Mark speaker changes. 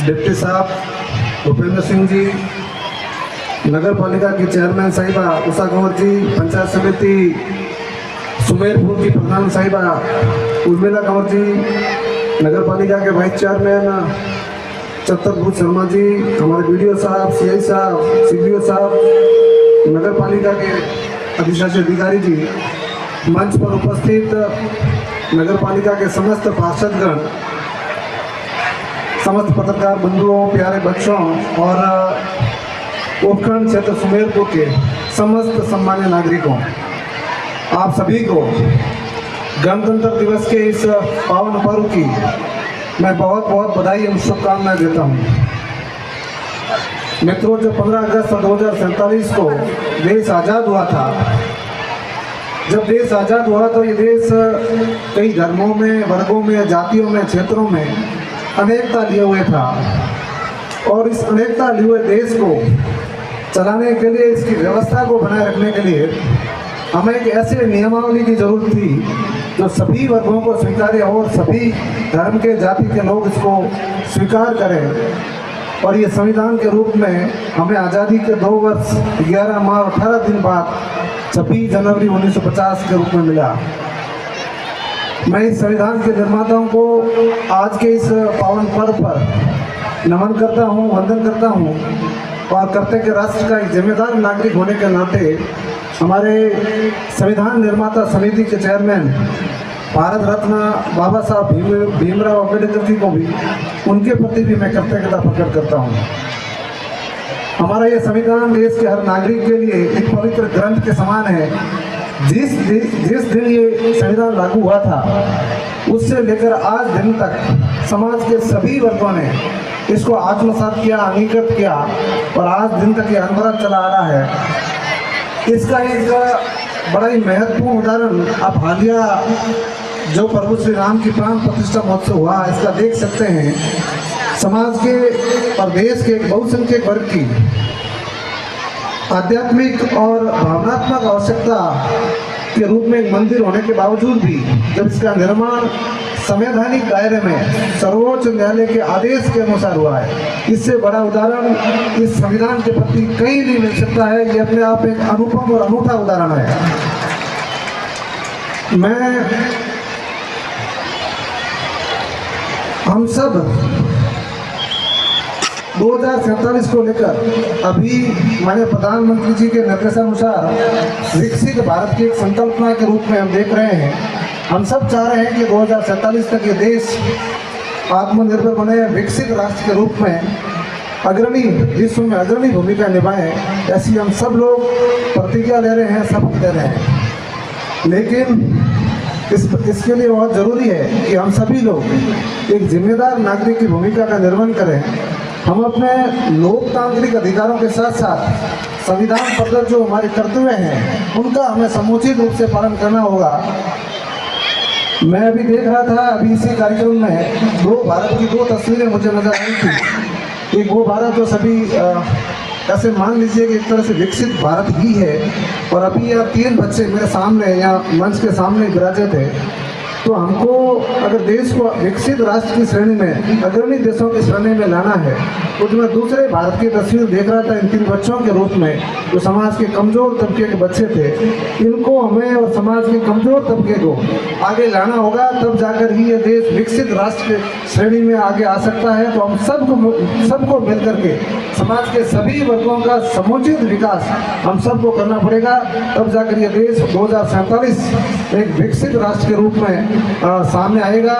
Speaker 1: Deputy साहब भूपेंद्र सिंह जी, नगर पालिका की चेयरमैन साहिबा उषा कंवर जी, पंचायत समिति सुमेरपुर की प्रधान साहिबा उर्मिला कंवर जी, नगर पालिका के वाइस चेयरमैन चतुर्भुज शर्मा जी, हमारे बीडीओ साहब, सीआई साहब, सीडीओ साहब, नगर पालिका के अधिशासी अधिकारी जी, मंच पर उपस्थित नगर पालिका के समस्त पार्षदगण, समस्त पत्रकार बंधुओं, प्यारे बच्चों और उपखंड क्षेत्र सुमेरपुर के समस्त सम्मान्य नागरिकों, आप सभी को गणतंत्र दिवस के इस पावन पर्व की मैं बहुत बहुत बधाई एवं शुभकामनाएं देता हूं। मित्रों, जब 15 अगस्त 2047 को देश आज़ाद हुआ था, जब देश आज़ाद हुआ तो ये देश कई धर्मों में, वर्गों में, जातियों में, क्षेत्रों में अनेकता लिए हुए था और इस अनेकता लिए हुए देश को चलाने के लिए, इसकी व्यवस्था को बनाए रखने के लिए हमें एक ऐसे नियमावली की जरूरत थी जो सभी वर्गों को स्वीकार्य हो और सभी धर्म के, जाति के लोग इसको स्वीकार करें। और ये संविधान के रूप में हमें आज़ादी के 2 वर्ष 11 माह 18 दिन बाद 26 जनवरी 1950 के रूप में मिला। मैं इस संविधान के निर्माताओं को आज के इस पावन पर्व पर नमन करता हूँ, वंदन करता हूँ और कर्तव्य के राष्ट्र का एक जिम्मेदार नागरिक होने के नाते हमारे संविधान निर्माता समिति के चेयरमैन भारत रत्न बाबा साहब भीमराव अम्बेडकर जी को भी, उनके प्रति भी मैं कृतज्ञता प्रकट करता हूँ। हमारा ये संविधान देश के हर नागरिक के लिए एक पवित्र ग्रंथ के समान है। जिस दिन ये संविधान लागू हुआ था, उससे लेकर आज दिन तक समाज के सभी वर्गों ने इसको आत्मसात किया, अंगीकृत किया और आज दिन तक ये अनवरत चला आ रहा है। इसका एक बड़ा ही महत्वपूर्ण उदाहरण आप हालिया जो प्रभु श्री राम की प्राण प्रतिष्ठा महोत्सव हुआ, इसका देख सकते हैं। समाज के और देश के एक बहुसंख्यक वर्ग की आध्यात्मिक और भावनात्मक आवश्यकता के रूप में एक मंदिर होने के बावजूद भी जब इसका निर्माण संवैधानिक दायरे में सर्वोच्च न्यायालय के आदेश के अनुसार हुआ है, इससे बड़ा उदाहरण इस संविधान के प्रति कहीं नहीं मिल सकता है। ये अपने आप एक अनुपम और अनूठा उदाहरण है। हम सब 2047 को लेकर अभी माननीय प्रधानमंत्री जी के निर्देशानुसार विकसित भारत की एक संकल्पना के रूप में हम देख रहे हैं। हम सब चाह रहे हैं कि 2047 तक ये देश आत्मनिर्भर बने, विकसित राष्ट्र के रूप में अग्रणी, विश्व में अग्रणी भूमिका निभाएं। ऐसी हम सब लोग प्रतिज्ञा ले रहे हैं, शपथ ले रहे हैं। लेकिन इसके लिए बहुत ज़रूरी है कि हम सभी लोग एक जिम्मेदार नागरिक की भूमिका का निर्वहन करें। हम अपने लोकतांत्रिक अधिकारों के साथ साथ संविधान प्रदत्त जो हमारे कर्तव्य हैं, उनका हमें समुचित रूप से पालन करना होगा। मैं अभी देख रहा था, अभी इसी कार्यक्रम में भारत की 2 तस्वीरें मुझे नजर आई थी। एक वो भारत जो सभी ऐसे मान लीजिए कि एक तरह से विकसित भारत ही है, और अभी यहाँ 3 बच्चे मेरे सामने यहाँ मंच के सामने विराजे थे। तो हमको अगर देश को विकसित राष्ट्र की श्रेणी में, अग्रणी देशों की श्रेणी में लाना है, तो मैं दूसरे भारत की तस्वीर देख रहा था इन 3 बच्चों के रूप में, जो समाज के कमज़ोर तबके के बच्चे थे। इनको हमें और समाज के कमज़ोर तबके को आगे लाना होगा, तब जाकर ही ये देश विकसित राष्ट्र की श्रेणी में आगे आ सकता है। तो हम सबको मिल करके समाज के सभी वर्गों का समुचित विकास हम सबको करना पड़ेगा, तब जाकर ये देश 2047 एक विकसित राष्ट्र के रूप में सामने आएगा।